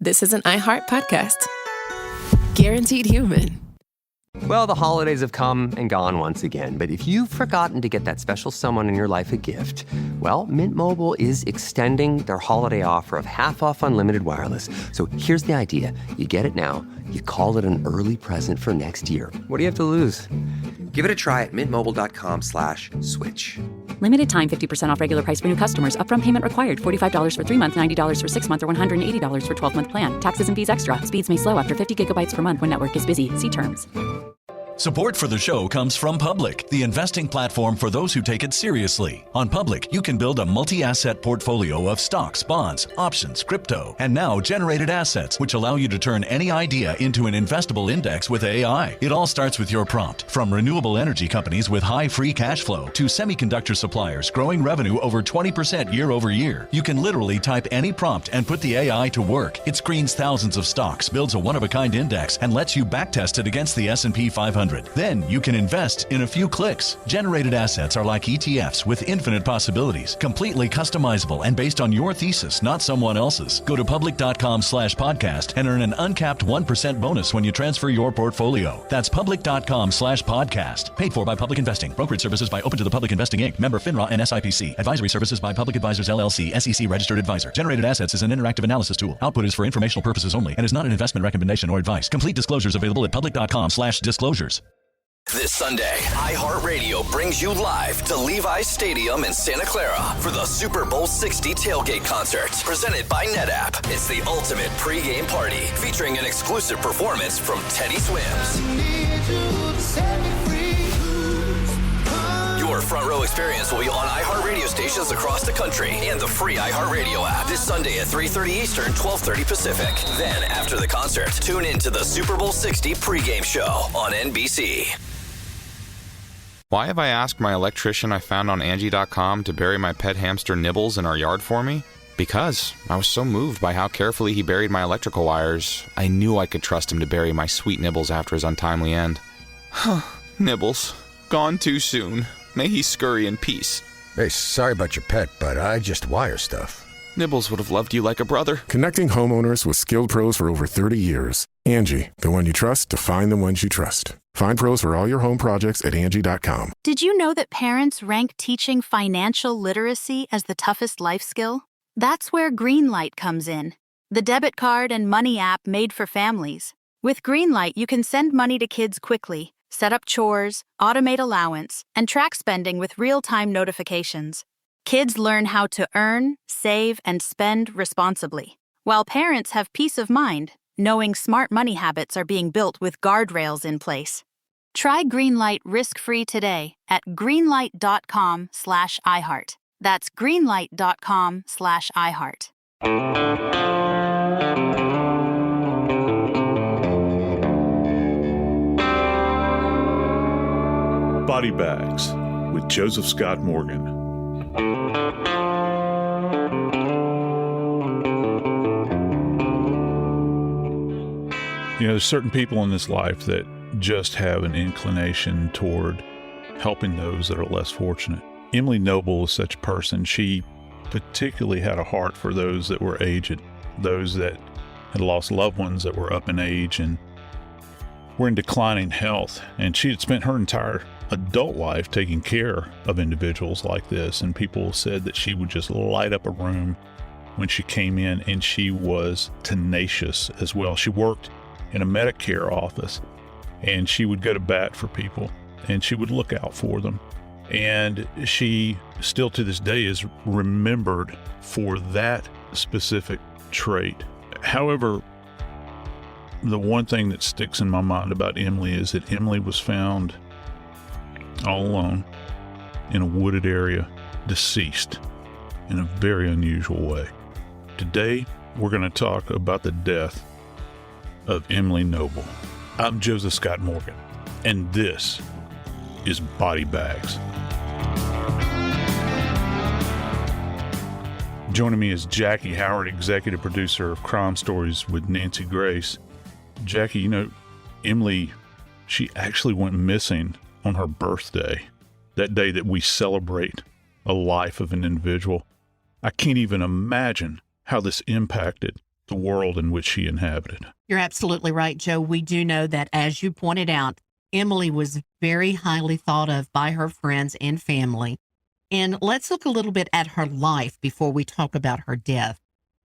this is an iHeart podcast. Guaranteed human. Well, the holidays have come and gone once again, but if you've forgotten to get that special someone in your life a gift, well, Mint Mobile is extending their holiday offer of half off unlimited wireless. So here's the idea. You get it now, you call it an early present for next year. What do you have to lose? Give it a try at mintmobile.com/switch. Limited time 50% off regular price for new customers. Upfront payment required. $45 for 3 months, $90 for 6 months, or $180 for 12-month plan. Taxes and fees extra. Speeds may slow after 50 gigabytes per month when network is busy. See terms. Support for the show comes from Public, the investing platform for those who take it seriously. On Public, you can build a multi-asset portfolio of stocks, bonds, options, crypto, and now generated assets, which allow you to turn any idea into an investable index with AI. It all starts with your prompt. From renewable energy companies with high free cash flow to semiconductor suppliers growing revenue over 20% year over year, you can literally type any prompt and put the AI to work. It screens thousands of stocks, builds a one-of-a-kind index, and lets you backtest it against the S&P 500. Then you can invest in a few clicks. Generated assets are like ETFs with infinite possibilities, completely customizable and based on your thesis, not someone else's. Go to public.com/podcast and earn an uncapped 1% bonus when you transfer your portfolio. That's public.com/podcast. Paid for by Public Investing. Brokerage services by Open to the Public Investing Inc. Member FINRA and SIPC. Advisory services by Public Advisors LLC, SEC registered advisor. Generated assets is an interactive analysis tool. Output is for informational purposes only and is not an investment recommendation or advice. Complete disclosures available at public.com/disclosures. This Sunday, iHeartRadio brings you live to Levi's Stadium in Santa Clara for the Super Bowl 60 tailgate concert, presented by NetApp. It's the ultimate pregame party, featuring an exclusive performance from Teddy Swims. Your front row experience will be on iHeartRadio stations across the country and the free iHeartRadio app this Sunday at 3:30 Eastern, 12:30 Pacific. Then, after the concert, tune in to the Super Bowl 60 pregame show on NBC. Why have I asked my electrician I found on Angie.com to bury my pet hamster Nibbles in our yard for me? Because I was so moved by how carefully he buried my electrical wires, I knew I could trust him to bury my sweet Nibbles after his untimely end. Nibbles, gone too soon. May he scurry in peace. Hey, sorry about your pet, but I just wire stuff. Nibbles would have loved you like a brother. Connecting homeowners with skilled pros for over 30 years. Angie, the one you trust to find the ones you trust. Find pros for all your home projects at Angie.com. Did you know that parents rank teaching financial literacy as the toughest life skill? That's where Greenlight comes in, the debit card and money app made for families. With Greenlight, you can send money to kids quickly, set up chores, automate allowance, and track spending with real-time notifications. Kids learn how to earn, save, and spend responsibly, while parents have peace of mind, knowing smart money habits are being built with guardrails in place. Try Greenlight risk-free today at greenlight.com/iHeart. That's greenlight.com/iHeart. Body Bags with Joseph Scott Morgan. You know, there's certain people in this life that just have an inclination toward helping those that are less fortunate. Emily Noble is such a person. She particularly had a heart for those that were aged, those that had lost loved ones that were up in age and were in declining health. And she had spent her entire adult life taking care of individuals like this. And people said that she would just light up a room when she came in, and she was tenacious as well. She worked in a Medicare office, and she would go to bat for people, and she would look out for them. And she still to this day is remembered for that specific trait. However, the one thing that sticks in my mind about Emily is that Emily was found all alone in a wooded area, deceased in a very unusual way. Today, we're going to talk about the death of Emily Noble. I'm Joseph Scott Morgan, and this is Body Bags. Joining me is Jackie Howard, executive producer of Crime Stories with Nancy Grace. Jackie, you know, Emily, she actually went missing on her birthday, that day that we celebrate a life of an individual. I can't even imagine how this impacted the world in which she inhabited. You're absolutely right, Joe. We do know that, as you pointed out, Emily was very highly thought of by her friends and family. And let's look a little bit at her life before we talk about her death.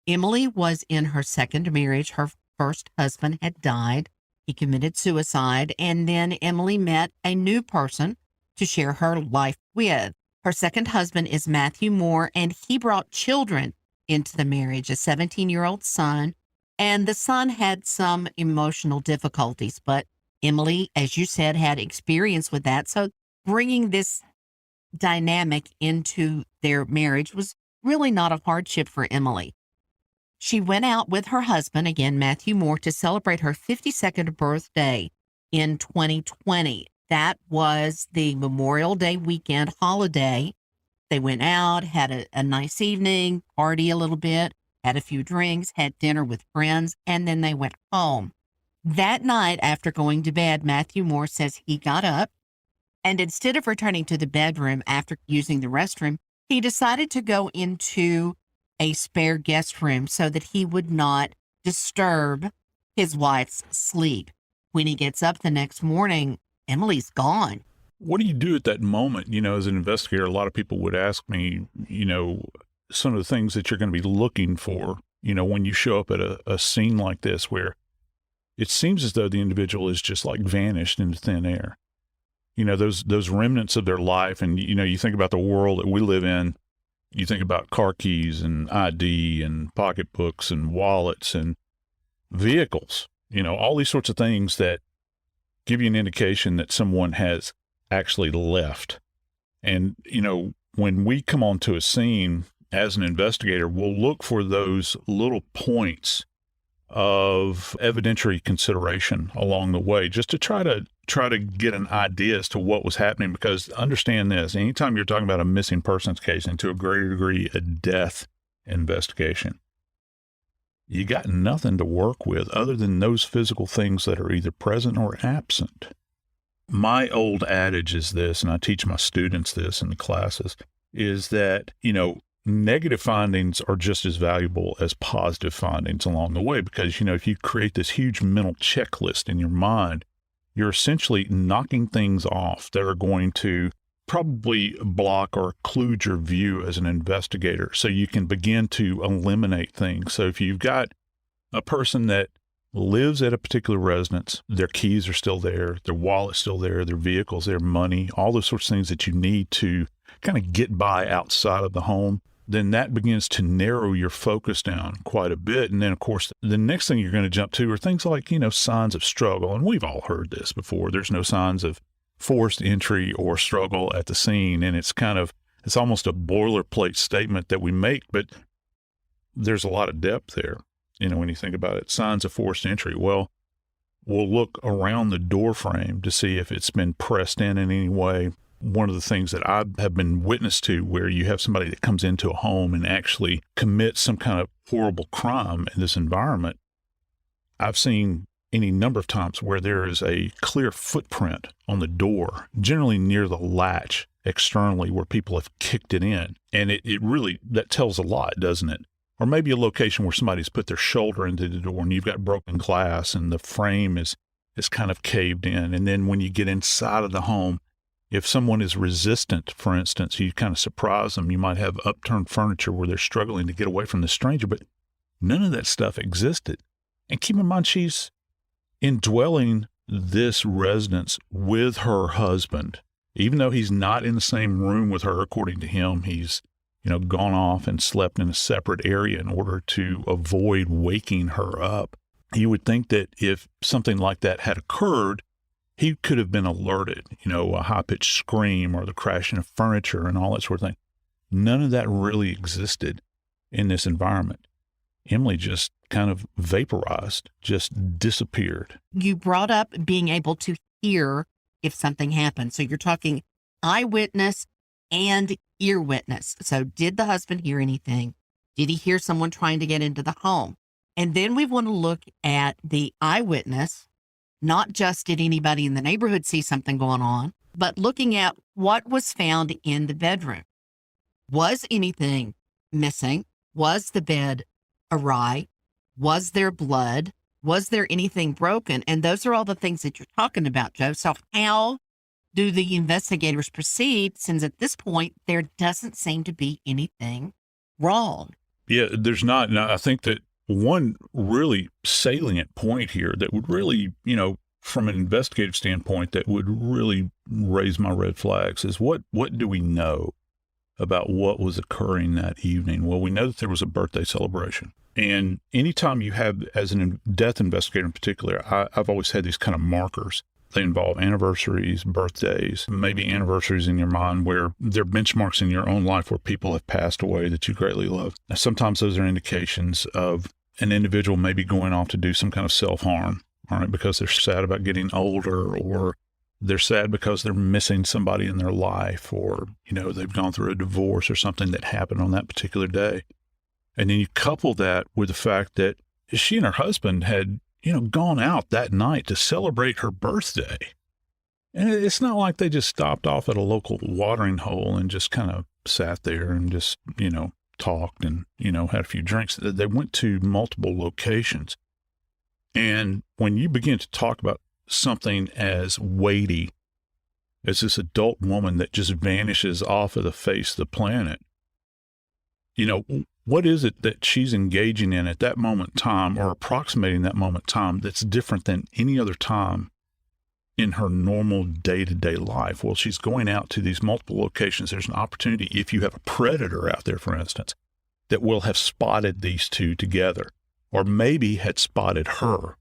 Emily was in her second marriage. Her first husband had died. He committed suicide. And then Emily met a new person to share her life with. Her second husband is Matthew Moore, and he brought children into the marriage, a 17-year-old son. And the son had some emotional difficulties, but Emily, as you said, had experience with that. So bringing this dynamic into their marriage was really not a hardship for Emily. She went out with her husband, again, Matthew Moore, to celebrate her 52nd birthday in 2020. That was the Memorial Day weekend holiday. They went out, had a nice evening, party a little bit, had a few drinks, had dinner with friends, and then they went home. That night, after going to bed, Matthew Moore says he got up, and instead of returning to the bedroom after using the restroom, he decided to go into a spare guest room so that he would not disturb his wife's sleep. When he gets up the next morning, Emily's gone. What do you do at that moment? You know, as an investigator, a lot of people would ask me, you know, some of the things that you're going to be looking for, you know, when you show up at a scene like this, where it seems as though the individual is just like vanished into thin air. You know, those remnants of their life. And, you know, you think about the world that we live in, you think about car keys and ID and pocketbooks and wallets and vehicles, you know, all these sorts of things that give you an indication that someone has actually left. And, you know, when we come onto a scene as an investigator, we'll look for those little points of evidentiary consideration along the way, just to try to get an idea as to what was happening. Because understand this, anytime you're talking about a missing persons case, and to a greater degree a death investigation, you got nothing to work with other than those physical things that are either present or absent. My old adage is this, and I teach my students this in the classes, is that, you know, negative findings are just as valuable as positive findings along the way, because, you know, if you create this huge mental checklist in your mind, you're essentially knocking things off that are going to probably block or occlude your view as an investigator, so you can begin to eliminate things. So if you've got a person that lives at a particular residence, their keys are still there, their wallet's still there, their vehicles, their money, all those sorts of things that you need to kind of get by outside of the home, then that begins to narrow your focus down quite a bit. And then, of course, the next thing you're going to jump to are things like, you know, signs of struggle. And we've all heard this before. There's no signs of forced entry or struggle at the scene. And it's almost a boilerplate statement that we make, but there's a lot of depth there. You know, when you think about it, signs of forced entry. Well, we'll look around the door frame to see if it's been pressed in any way. One of the things that I have been witness to, where you have somebody that comes into a home and actually commits some kind of horrible crime in this environment, I've seen any number of times where there is a clear footprint on the door, generally near the latch externally, where people have kicked it in. And it really, that tells a lot, doesn't it? Or maybe a location where somebody's put their shoulder into the door and you've got broken glass and the frame is kind of caved in. And then when you get inside of the home, if someone is resistant, for instance, you kind of surprise them. You might have upturned furniture where they're struggling to get away from the stranger, but none of that stuff existed. And keep in mind, she's indwelling this residence with her husband. Even though he's not in the same room with her, according to him, he's, you know, gone off and slept in a separate area in order to avoid waking her up. You would think that if something like that had occurred, he could have been alerted, you know, a high-pitched scream or the crashing of furniture and all that sort of thing. None of that really existed in this environment. Emily just kind of vaporized, just disappeared. You brought up being able to hear if something happened. So you're talking eyewitness and ear witness. So did the husband hear anything? Did he hear someone trying to get into the home? And then we want to look at the eyewitness. Not just did anybody in the neighborhood see something going on, but looking at what was found in the bedroom. Was anything missing? Was the bed awry? Was there blood? Was there anything broken? And those are all the things that you're talking about, Joe. So how do the investigators proceed, since at this point there doesn't seem to be anything wrong? Yeah, there's not. And I think that one really salient point here that would really, from an investigative standpoint, that would really raise my red flags is what do we know about what was occurring that evening? Well, we know that there was a birthday celebration. And anytime you have, as a death investigator in particular, I've always had these kind of markers. They involve anniversaries, birthdays, maybe anniversaries in your mind where they're benchmarks in your own life where people have passed away that you greatly love. Now, sometimes those are indications of an individual maybe going off to do some kind of self-harm, all right, because they're sad about getting older, or they're sad because they're missing somebody in their life, or, they've gone through a divorce or something that happened on that particular day. And then you couple that with the fact that she and her husband had, gone out that night to celebrate her birthday. And it's not like they just stopped off at a local watering hole and just kind of sat there and just, talked and, had a few drinks. They went to multiple locations. And when you begin to talk about something as weighty as this adult woman that just vanishes off of the face of the planet, what is it that she's engaging in at that moment in time, or approximating that moment in time, that's different than any other time in her normal day-to-day life? Well, she's going out to these multiple locations. There's an opportunity, if you have a predator out there, for instance, that will have spotted these two together, or maybe had spotted her,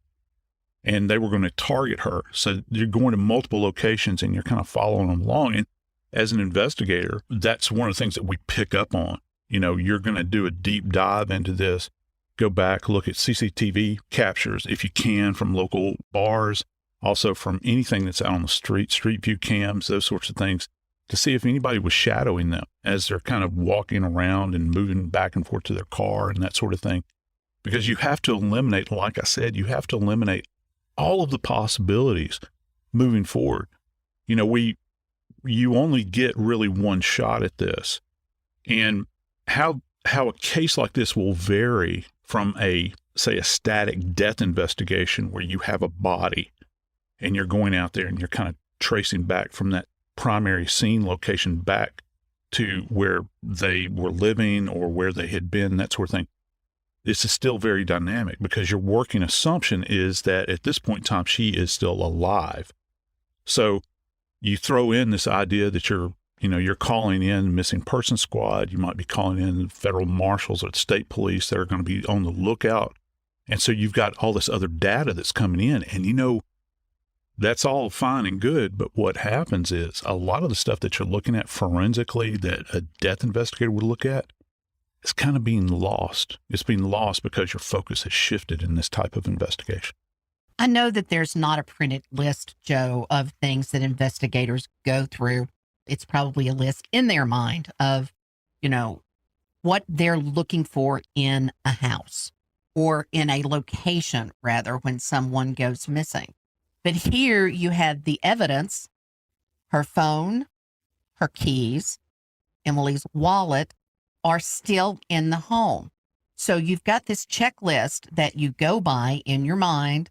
and they were going to target her. So you're going to multiple locations and you're kind of following them along. And as an investigator, that's one of the things that we pick up on. You're going to do a deep dive into this, go back, look at CCTV captures, if you can, from local bars, also from anything that's out on the street view cams, those sorts of things, to see if anybody was shadowing them as they're kind of walking around and moving back and forth to their car and that sort of thing. Because you have to eliminate, like I said, all of the possibilities moving forward. You only get really one shot at this. And how a case like this will vary from a static death investigation where you have a body and you're going out there and you're kind of tracing back from that primary scene location back to where they were living or where they had been, that sort of thing. This is still very dynamic because your working assumption is that at this point in time, she is still alive. So you throw in this idea that you're calling in missing person squad. You might be calling in federal marshals or the state police that are going to be on the lookout. And so you've got all this other data that's coming in, and that's all fine and good. But what happens is a lot of the stuff that you're looking at forensically that a death investigator would look at is kind of being lost. It's being lost because your focus has shifted in this type of investigation. I know that there's not a printed list, Joe, of things that investigators go through. It's probably a list in their mind of, what they're looking for in a house or in a location, rather, when someone goes missing. But here you have the evidence, her phone, her keys, Emily's wallet are still in the home. So you've got this checklist that you go by in your mind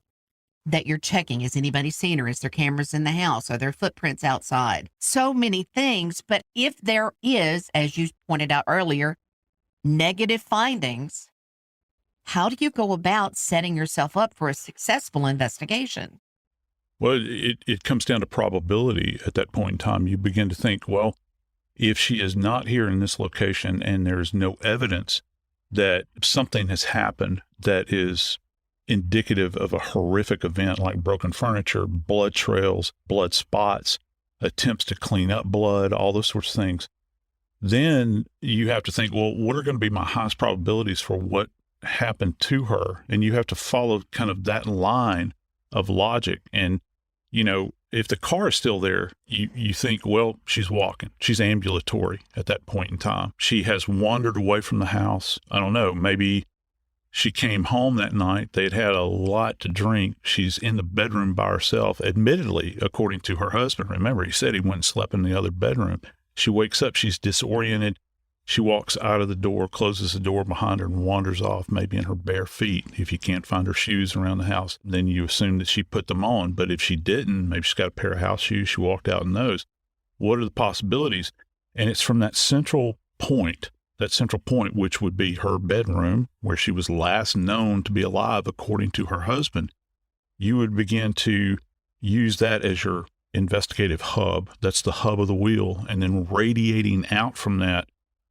that you're checking. Is anybody seen her? Is there cameras in the house? Are there footprints outside? So many things. But if there is, as you pointed out earlier, negative findings, how do you go about setting yourself up for a successful investigation? Well, it comes down to probability at that point in time. You begin to think, well, if she is not here in this location and there's no evidence that something has happened that is indicative of a horrific event like broken furniture, blood trails, blood spots, attempts to clean up blood, all those sorts of things, then you have to think, well, what are going to be my highest probabilities for what happened to her? And you have to follow kind of that line of logic. And, if the car is still there, you think, well, she's walking. She's ambulatory at that point in time. She has wandered away from the house. I don't know, maybe she came home that night. They'd had a lot to drink. She's in the bedroom by herself, admittedly, according to her husband. Remember, he said he went and slept in the other bedroom. She wakes up. She's disoriented. She walks out of the door, closes the door behind her, and wanders off, maybe in her bare feet. If you can't find her shoes around the house, then you assume that she put them on. But if she didn't, maybe she's got a pair of house shoes, she walked out in those. What are the possibilities? And it's from that central point, which would be her bedroom, where she was last known to be alive, according to her husband. You would begin to use that as your investigative hub. That's the hub of the wheel. And then radiating out from that,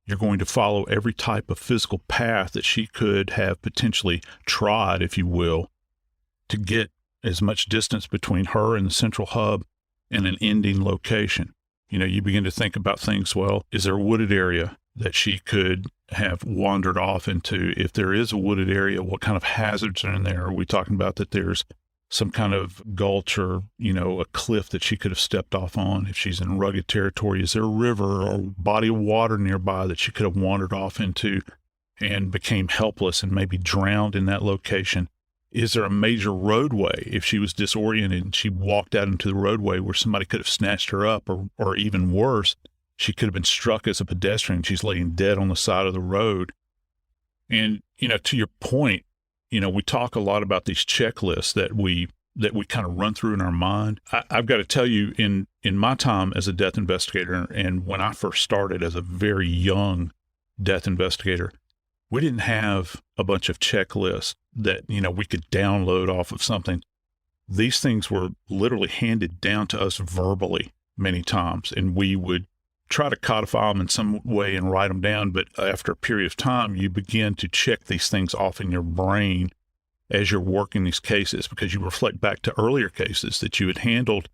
you're going to follow every type of physical path that she could have potentially tried, if you will, to get as much distance between her and the central hub and an ending location. You know, you begin to think about things, well, is there a wooded area that she could have wandered off into? If there is a wooded area, what kind of hazards are in there? Are we talking about that there's some kind of gulch or, you know, a cliff that she could have stepped off on? If she's in rugged territory, is there a river or body of water nearby that she could have wandered off into and became helpless and maybe drowned in that location? Is there a major roadway? If she was disoriented and she walked out into the roadway where somebody could have snatched her up, or even worse, she could have been struck as a pedestrian. She's laying dead on the side of the road. And, you know, to your point, you know, we talk a lot about these checklists that we kind of run through in our mind. I've got to tell you, in my time as a death investigator, and when I first started as a very young death investigator, we didn't have a bunch of checklists that, you know, we could download off of something. These things were literally handed down to us verbally many times, and we would try to codify them in some way and write them down. But after a period of time, you begin to check these things off in your brain as you're working these cases, because you reflect back to earlier cases that you had handled.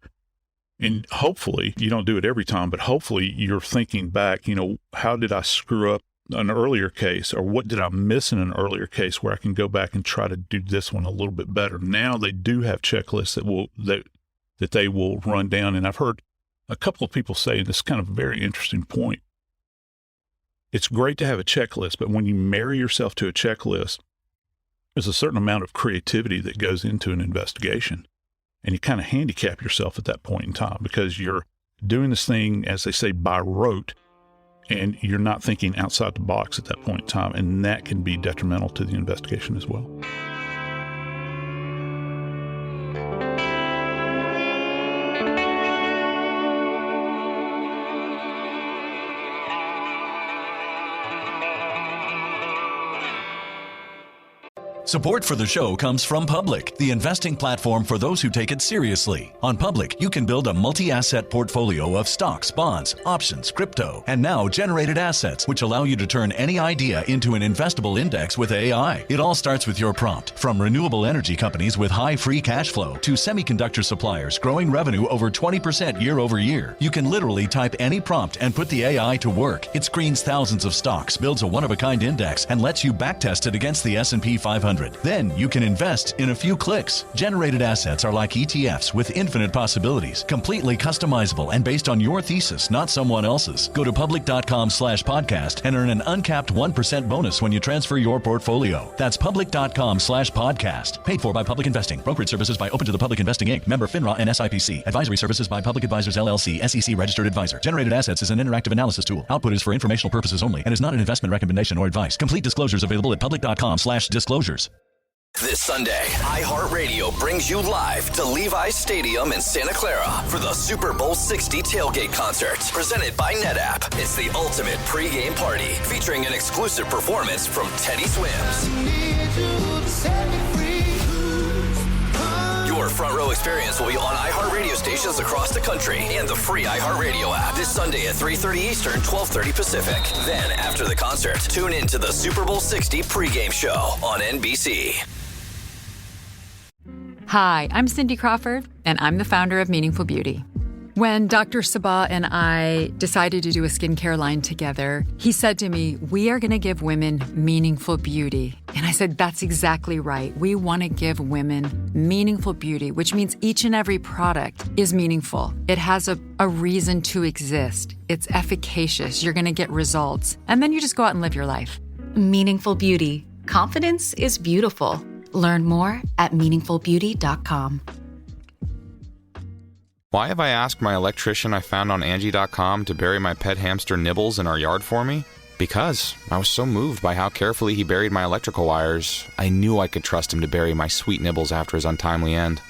And hopefully you don't do it every time, but hopefully you're thinking back, you know, how did I screw up an earlier case, or what did I miss in an earlier case where I can go back and try to do this one a little bit better? Now they do have checklists that they will run down. And I've heard a couple of people say, and this is kind of a very interesting point, it's great to have a checklist, but when you marry yourself to a checklist, there's a certain amount of creativity that goes into an investigation, and you kind of handicap yourself at that point in time, because you're doing this thing, as they say, by rote, and you're not thinking outside the box at that point in time, and that can be detrimental to the investigation as well. Support for the show comes from Public, the investing platform for those who take it seriously. On Public, you can build a multi-asset portfolio of stocks, bonds, options, crypto, and now generated assets, which allow you to turn any idea into an investable index with AI. It all starts with your prompt. From renewable energy companies with high free cash flow to semiconductor suppliers growing revenue over 20% year over year, you can literally type any prompt and put the AI to work. It screens thousands of stocks, builds a one-of-a-kind index, and lets you backtest it against the S&P 500. Then you can invest in a few clicks. Generated assets are like ETFs with infinite possibilities, completely customizable and based on your thesis, not someone else's. Go to public.com/podcast and earn an uncapped 1% bonus when you transfer your portfolio. That's public.com/podcast. Paid for by Public Investing. Brokerage services by Open to the Public Investing Inc. Member FINRA and SIPC. Advisory services by Public Advisors LLC, SEC registered advisor. Generated assets is an interactive analysis tool. Output is for informational purposes only and is not an investment recommendation or advice. Complete disclosures available at public.com/disclosures. This Sunday, iHeartRadio brings you live to Levi's Stadium in Santa Clara for the Super Bowl 60 tailgate concert, presented by NetApp. It's the ultimate pregame party, featuring an exclusive performance from Teddy Swims. Your front row experience will be on iHeartRadio stations across the country and the free iHeartRadio app this Sunday at 3:30 Eastern, 12:30 Pacific. Then, after the concert, tune in to the Super Bowl 60 pregame show on NBC. Hi, I'm Cindy Crawford, and I'm the founder of Meaningful Beauty. When Dr. Sabah and I decided to do a skincare line together, he said to me, we are going to give women meaningful beauty. And I said, that's exactly right. We want to give women meaningful beauty, which means each and every product is meaningful. It has a reason to exist. It's efficacious. You're going to get results. And then you just go out and live your life. Meaningful Beauty. Confidence is beautiful. Learn more at meaningfulbeauty.com. Why have I asked my electrician I found on Angie.com to bury my pet hamster Nibbles in our yard for me? Because I was so moved by how carefully he buried my electrical wires, I knew I could trust him to bury my sweet Nibbles after his untimely end.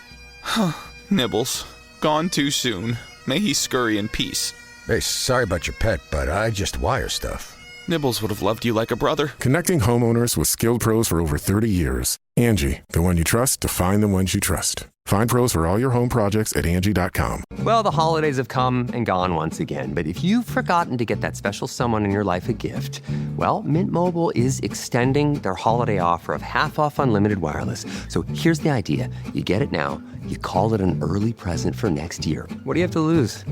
Nibbles, gone too soon. May he scurry in peace. Hey, sorry about your pet, but I just wire stuff. Nibbles would have loved you like a brother. Connecting homeowners with skilled pros for over 30 years. Angie, the one you trust to find the ones you trust. Find pros for all your home projects at Angie.com. Well, the holidays have come and gone once again, but if you've forgotten to get that special someone in your life a gift, well, Mint Mobile is extending their holiday offer of half off unlimited wireless. So here's the idea. You get it now. You call it an early present for next year. What do you have to lose?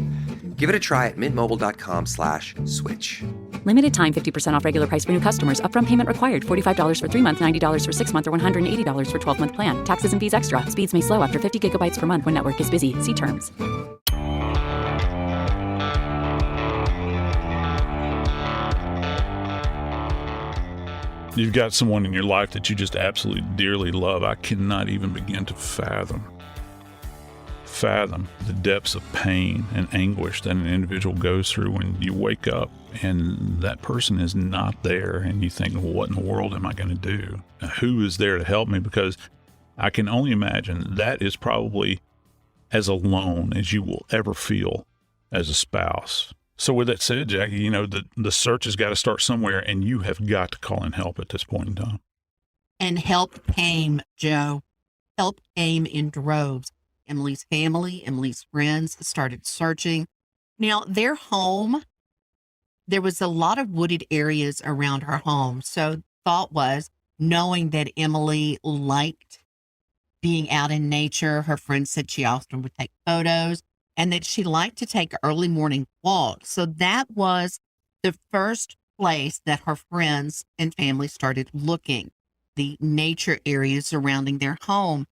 Give it a try at mintmobile.com/switch. Limited time 50% off regular price for new customers. Upfront payment required. $45 for 3 months, $90 for 6 months, or $180 for 12-month plan. Taxes and fees extra. Speeds may slow after 50 gigabytes per month when network is busy. See terms. You've got someone in your life that you just absolutely dearly love. I cannot even begin to fathom the depths of pain and anguish that an individual goes through when you wake up and that person is not there and you think, what in the world am I going to do? Who is there to help me? Because I can only imagine that is probably as alone as you will ever feel as a spouse. So with that said, Jackie, you know, the search has got to start somewhere, and you have got to call in help at this point in time. And help came, Joe. Help came in droves. Emily's family, Emily's friends started searching. Now, their home, there was a lot of wooded areas around her home. So thought was, knowing that Emily liked being out in nature, her friends said she often would take photos, and that she liked to take early morning walks. So that was the first place that her friends and family started looking, the nature areas surrounding their home.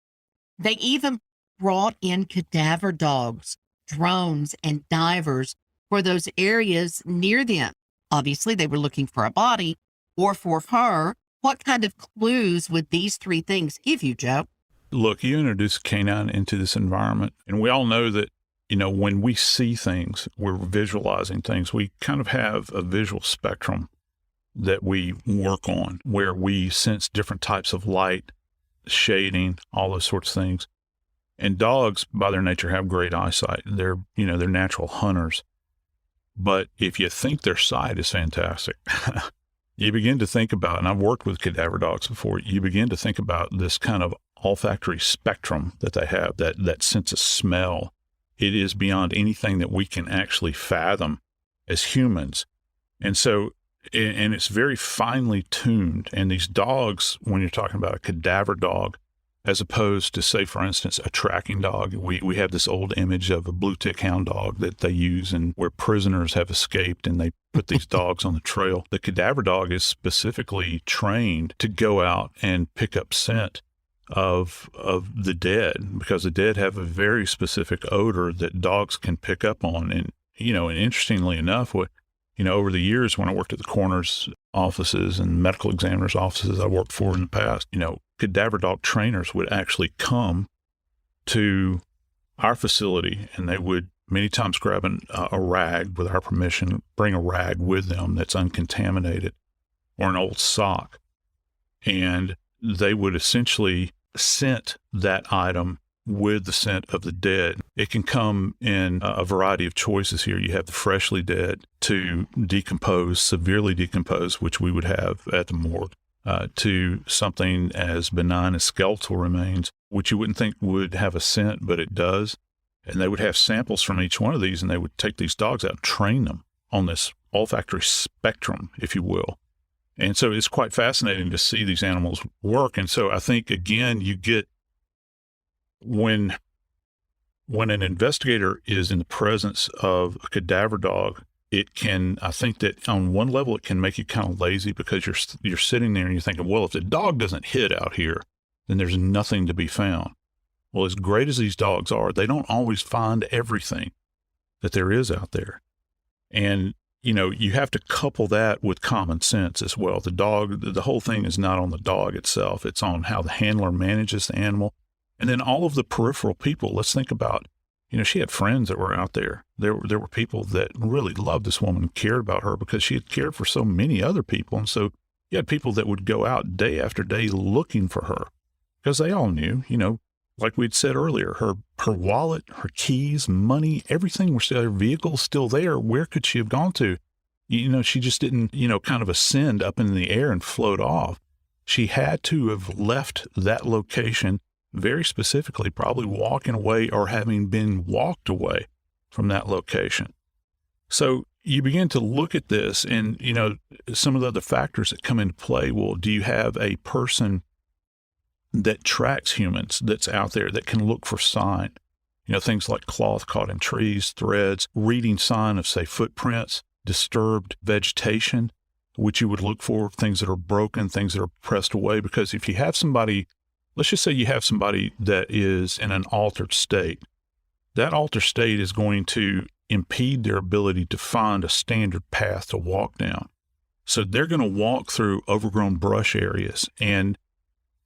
They even brought in cadaver dogs, drones, and divers for those areas near them. Obviously, they were looking for a body or for her. What kind of clues would these three things give you, Joe? Look, you introduce a canine into this environment, and we all know that, you know, when we see things, we're visualizing things. We kind of have a visual spectrum that we work on where we sense different types of light, shading, all those sorts of things. And dogs, by their nature, have great eyesight. They're natural hunters. But if you think their sight is fantastic, you begin to think about, and I've worked with cadaver dogs before, you begin to think about this kind of olfactory spectrum that they have, that sense of smell. It is beyond anything that we can actually fathom as humans. And so, and it's very finely tuned. And these dogs, when you're talking about a cadaver dog, as opposed to, say, for instance, a tracking dog, we have this old image of a blue tick hound dog that they use and where prisoners have escaped and they put these dogs on the trail. The cadaver dog is specifically trained to go out and pick up scent of the dead, because the dead have a very specific odor that dogs can pick up on. And, you know, and interestingly enough, over the years when I worked at the coroner's offices and medical examiners' offices I worked for in the past, cadaver dog trainers would actually come to our facility and they would many times grab a rag with our permission, bring a rag with them that's uncontaminated or an old sock. And they would essentially scent that item with the scent of the dead. It can come in a variety of choices here. You have the freshly dead to decomposed, severely decomposed, which we would have at the morgue, to something as benign as skeletal remains, which you wouldn't think would have a scent, but it does. And they would have samples from each one of these, and they would take these dogs out and train them on this olfactory spectrum, if you will. And so it's quite fascinating to see these animals work. And so I think, again, you get when an investigator is in the presence of a cadaver dog, it can, I think that on one level, it can make you kind of lazy because you're sitting there and you're thinking, well, if the dog doesn't hit out here, then there's nothing to be found. Well, as great as these dogs are, they don't always find everything that there is out there. And, you have to couple that with common sense as well. The whole thing is not on the dog itself. It's on how the handler manages the animal. And then all of the peripheral people. Let's think about, She had friends that were out there. There were people that really loved this woman and cared about her because she had cared for so many other people. And so you had people that would go out day after day looking for her because they all knew, like we'd said earlier, her wallet, her keys, money, everything was still, her vehicle still there. Where could she have gone to? She just didn't, kind of ascend up in the air and float off. She had to have left that location very specifically, probably walking away or having been walked away from that location. So you begin to look at this and, some of the other factors that come into play. Well, do you have a person that tracks humans that's out there that can look for sign? Things like cloth caught in trees, threads, reading sign of, say, footprints, disturbed vegetation, which you would look for, things that are broken, things that are pressed away. Because if you have somebody, let's just say you have somebody that is in an altered state, that altered state is going to impede their ability to find a standard path to walk down. So they're going to walk through overgrown brush areas. And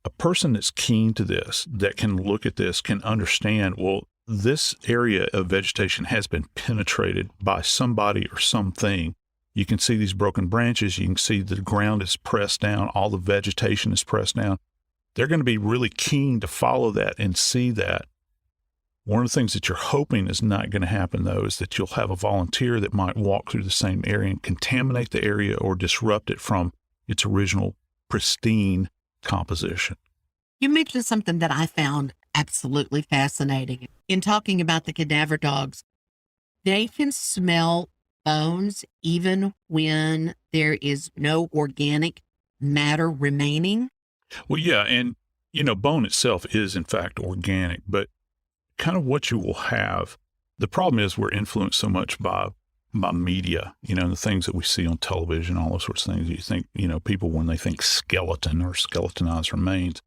a person that's keen to this, that can look at this, can understand, well, this area of vegetation has been penetrated by somebody or something. You can see these broken branches. You can see the ground is pressed down. All the vegetation is pressed down. They're going to be really keen to follow that and see that. One of the things that you're hoping is not going to happen, though, is that you'll have a volunteer that might walk through the same area and contaminate the area or disrupt it from its original pristine composition. You mentioned something that I found absolutely fascinating. In talking about the cadaver dogs, they can smell bones even when there is no organic matter remaining. Well, yeah, and, bone itself is, in fact, organic, but kind of what you will have, the problem is we're influenced so much by media, and the things that we see on television, all those sorts of things. You think, people, when they think skeleton or skeletonized remains,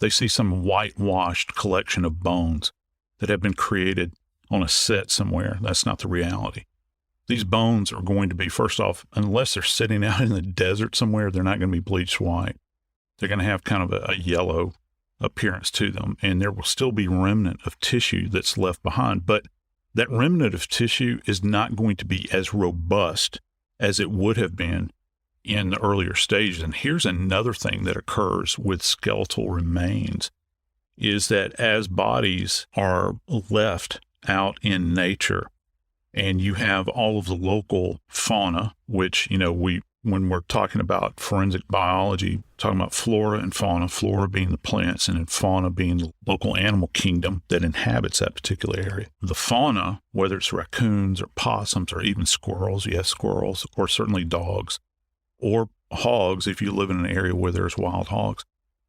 they see some whitewashed collection of bones that have been created on a set somewhere. That's not the reality. These bones are going to be, first off, unless they're sitting out in the desert somewhere, they're not going to be bleached white. They're going to have kind of a yellow appearance to them, and there will still be remnant of tissue that's left behind. But that remnant of tissue is not going to be as robust as it would have been in the earlier stages. And here's another thing that occurs with skeletal remains is that as bodies are left out in nature and you have all of the local fauna, which, when we're talking about forensic biology, talking about flora and fauna, flora being the plants and then fauna being the local animal kingdom that inhabits that particular area. The fauna, whether it's raccoons or possums or even squirrels, you have squirrels, or certainly dogs, or hogs, if you live in an area where there's wild hogs,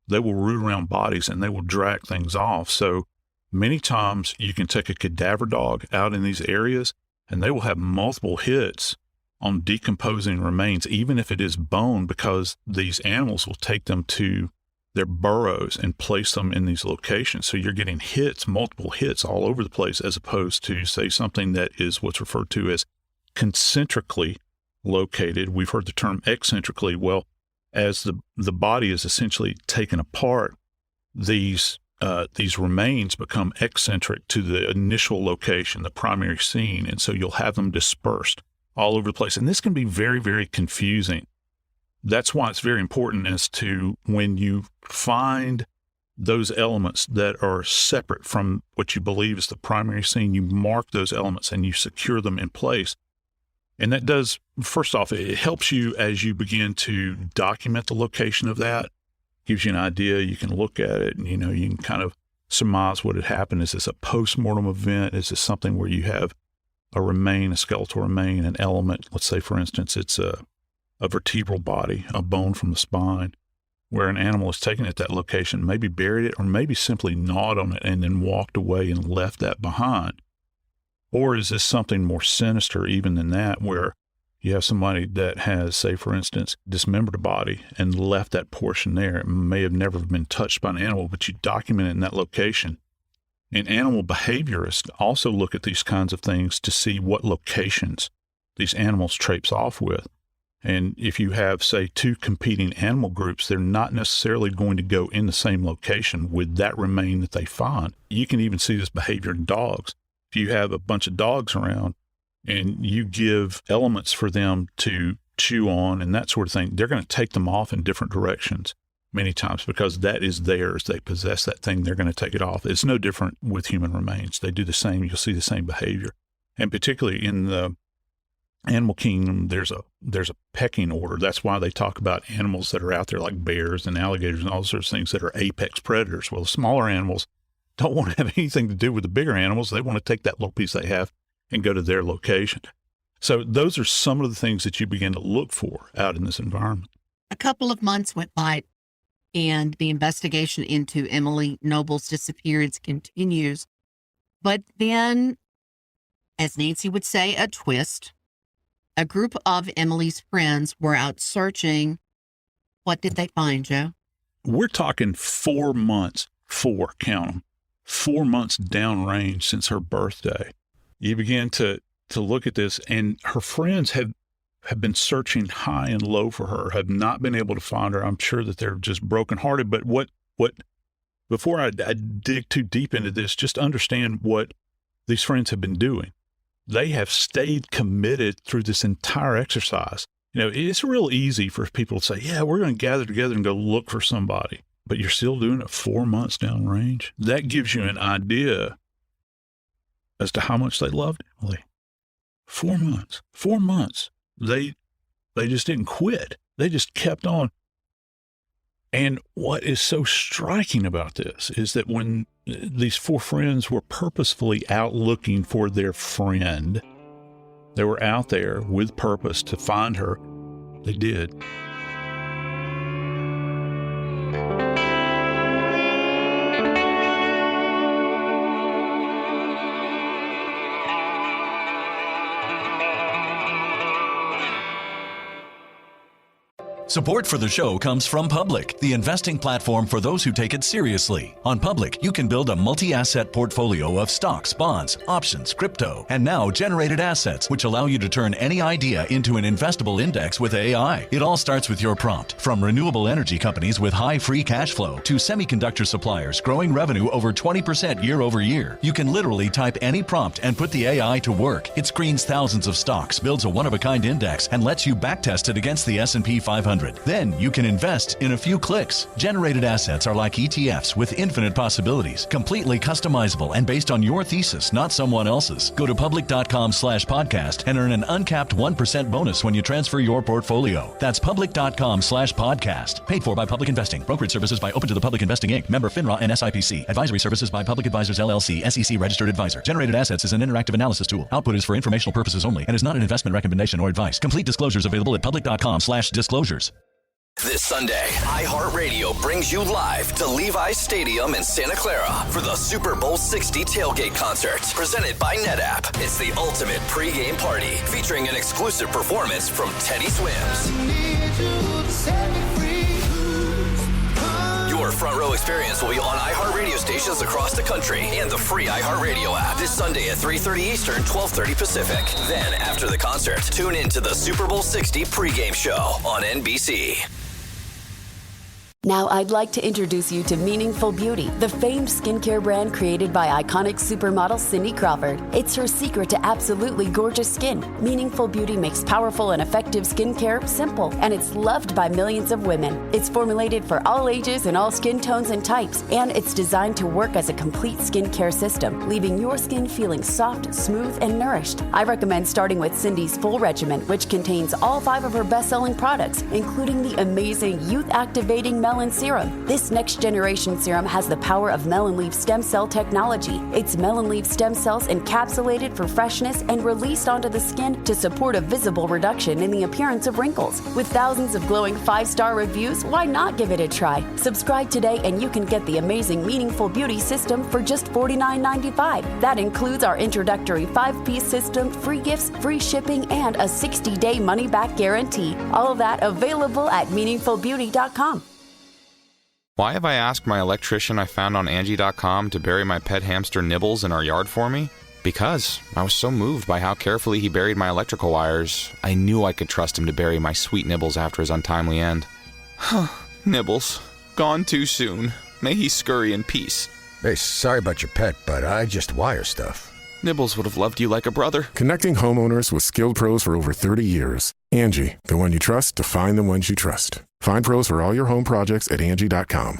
they will root around bodies and they will drag things off. So many times you can take a cadaver dog out in these areas and they will have multiple hits on decomposing remains, even if it is bone, because these animals will take them to their burrows and place them in these locations. So you're getting hits, multiple hits all over the place, as opposed to, say, something that is what's referred to as concentrically located. We've heard the term eccentrically. Well, as the body is essentially taken apart, these remains become eccentric to the initial location, the primary scene, and so you'll have them dispersed all over the place. And this can be very, very confusing. That's why it's very important as to when you find those elements that are separate from what you believe is the primary scene, you mark those elements and you secure them in place. And that does, first off, it helps you as you begin to document the location of that. Gives you an idea. You can look at it and, you can kind of surmise what had happened. Is this a post-mortem event? Is this something where you have a remain, a skeletal remain, an element? Let's say, for instance, it's a vertebral body, a bone from the spine, where an animal is taken at that location, maybe buried it, or maybe simply gnawed on it and then walked away and left that behind. Or is this something more sinister even than that, where you have somebody that has, say, for instance, dismembered a body and left that portion there? It may have never been touched by an animal, but you document it in that location. And animal behaviorists also look at these kinds of things to see what locations these animals traipse off with. And if you have, say, two competing animal groups, they're not necessarily going to go in the same location with that remain that they find. You can even see this behavior in dogs. If you have a bunch of dogs around and you give elements for them to chew on and that sort of thing, they're going to take them off in different directions many times because that is theirs. They possess that thing. They're going to take it off. It's no different with human remains. They do the same. You'll see the same behavior. And particularly in the animal kingdom, there's a pecking order. That's why they talk about animals that are out there like bears and alligators and all sorts of things that are apex predators. Well, the smaller animals don't want to have anything to do with the bigger animals. They want to take that little piece they have and go to their location. So those are some of the things that you begin to look for out in this environment. A couple of months went by, and the investigation into Emily Noble's disappearance continues. But then, as Nancy would say, a twist. A group of Emily's friends were out searching. What did they find, Joe? We're talking 4 months, count them, 4 months downrange since her birthday. You begin to look at this, and her friends have been searching high and low for her, have not been able to find her. I'm sure that they're just brokenhearted. But what before I dig too deep into this, just understand what these friends have been doing. They have stayed committed through this entire exercise. You know, it's real easy for people to say, yeah, we're going to gather together and go look for somebody. But you're still doing it 4 months downrange. That gives you an idea as to how much they loved Emily. 4 months. 4 months. They just didn't quit. They just kept on. And what is so striking about this is that when these 4 friends were purposefully out looking for their friend, they were out there with purpose to find her. They did. Support for the show comes from Public, the investing platform for those who take it seriously. On Public, you can build a multi-asset portfolio of stocks, bonds, options, crypto, and now generated assets, which allow you to turn any idea into an investable index with AI. It all starts with your prompt. From renewable energy companies with high free cash flow to semiconductor suppliers growing revenue over 20% year over year, you can literally type any prompt and put the AI to work. It screens thousands of stocks, builds a one-of-a-kind index, and lets you backtest it against the S&P 500. Then you can invest in a few clicks. Generated assets are like ETFs with infinite possibilities, completely customizable and based on your thesis, not someone else's. Go to public.com/podcast and earn an uncapped 1% bonus when you transfer your portfolio. That's public.com/podcast. Paid for by Public Investing. Brokerage services by Open to the Public Investing Inc. Member FINRA and SIPC. Advisory services by Public Advisors LLC, SEC registered advisor. Generated assets is an interactive analysis tool. Output is for informational purposes only and is not an investment recommendation or advice. Complete disclosures available at public.com/disclosures. This Sunday, iHeartRadio brings you live to Levi's Stadium in Santa Clara for the Super Bowl 60 tailgate concert, presented by NetApp. It's the ultimate pregame party, featuring an exclusive performance from Teddy Swims. Your front row experience will be on iHeartRadio stations across the country and the free iHeartRadio app this Sunday at 3:30 Eastern, 12:30 Pacific. Then, after the concert, tune in to the Super Bowl 60 pregame show on NBC. Now I'd like to introduce you to Meaningful Beauty, the famed skincare brand created by iconic supermodel Cindy Crawford. It's her secret to absolutely gorgeous skin. Meaningful Beauty makes powerful and effective skincare simple, and it's loved by millions of women. It's formulated for all ages and all skin tones and types, and it's designed to work as a complete skincare system, leaving your skin feeling soft, smooth, and nourished. I recommend starting with Cindy's full regimen, which contains all 5 of her best-selling products, including the amazing youth-activating Melon Serum. This next-generation serum has the power of melon leaf stem cell technology. It's melon leaf stem cells encapsulated for freshness and released onto the skin to support a visible reduction in the appearance of wrinkles. With thousands of glowing 5-star reviews, why not give it a try? Subscribe today and you can get the amazing Meaningful Beauty system for just $49.95. That includes our introductory 5-piece system, free gifts, free shipping, and a 60-day money-back guarantee. All of that available at meaningfulbeauty.com. Why have I asked my electrician I found on Angie.com to bury my pet hamster Nibbles in our yard for me? Because I was so moved by how carefully he buried my electrical wires, I knew I could trust him to bury my sweet Nibbles after his untimely end. Nibbles, gone too soon. May he scurry in peace. Hey, sorry about your pet, but I just wire stuff. Nibbles would have loved you like a brother. Connecting homeowners with skilled pros for over 30 years. Angie, the one you trust to find the ones you trust. Find pros for all your home projects at Angie.com.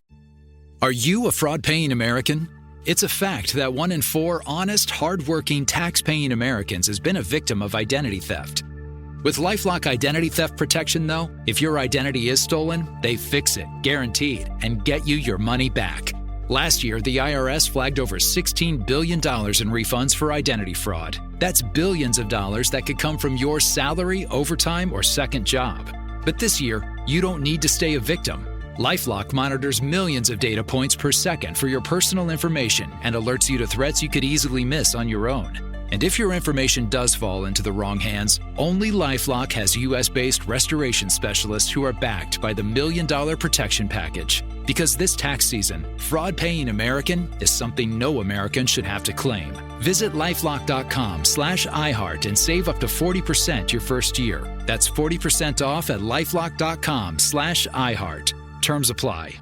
Are you a fraud-paying American? It's a fact that 1 in 4 honest, hard-working, tax-paying Americans has been a victim of identity theft. With LifeLock Identity Theft Protection, though, if your identity is stolen, they fix it, guaranteed, and get you your money back. Last year, the IRS flagged over $16 billion in refunds for identity fraud. That's billions of dollars that could come from your salary, overtime, or second job. But this year, you don't need to stay a victim. LifeLock monitors millions of data points per second for your personal information and alerts you to threats you could easily miss on your own. And if your information does fall into the wrong hands, only LifeLock has U.S.-based restoration specialists who are backed by the $1 Million Protection Package. Because this tax season, fraud-paying American is something no American should have to claim. Visit LifeLock.com/iHeart and save up to 40% your first year. That's 40% off at LifeLock.com/iHeart. Terms apply.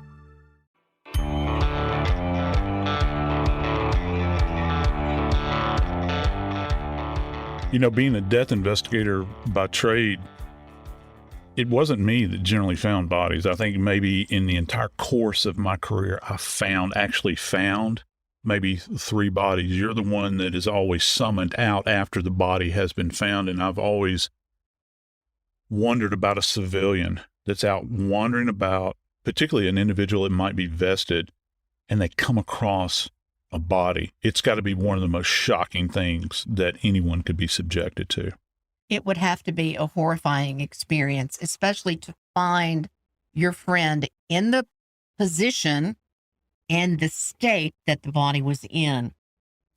You know, being a death investigator by trade, it wasn't me that generally found bodies. I think maybe in the entire course of my career, I actually found maybe 3 bodies. You're the one that is always summoned out after the body has been found. And I've always wondered about a civilian that's out wandering about, particularly an individual that might be vested, and they come across a body. It's got to be one of the most shocking things that anyone could be subjected to. It would have to be a horrifying experience, especially to find your friend in the position and the state that the body was in.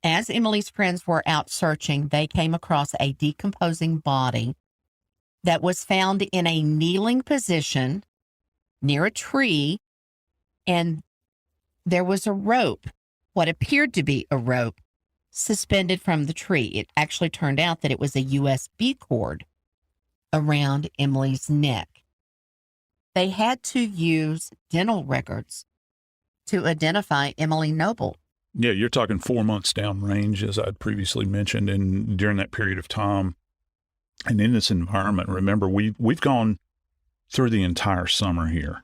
As Emily's friends were out searching, they came across a decomposing body that was found in a kneeling position near a tree, and there was a rope, what appeared to be a rope, suspended from the tree. It actually turned out that it was a USB cord around Emily's neck. They had to use dental records to identify Emily Noble. Yeah, you're talking 4 months downrange, as I'd previously mentioned, and during that period of time, and in this environment, remember, we've gone through the entire summer here.